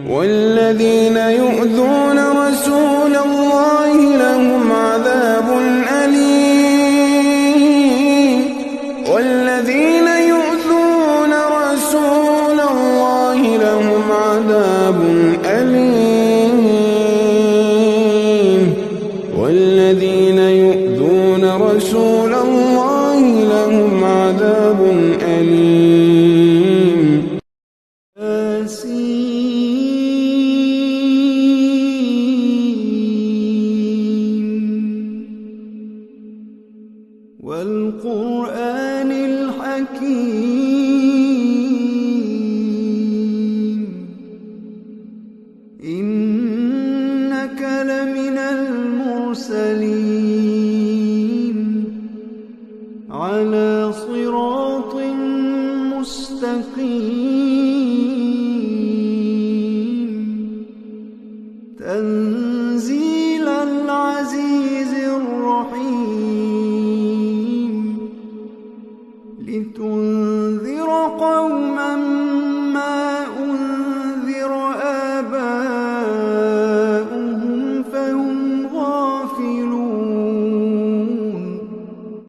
والذين يؤذون رسول الله لهم عذاب أليم. والذين يؤذون رسول الله لهم عذاب أليم. والذين يؤذون رسول الله لهم عذاب أليم. والقرآن الحكيم إنك لمن المرسلين على صراط مستقيم.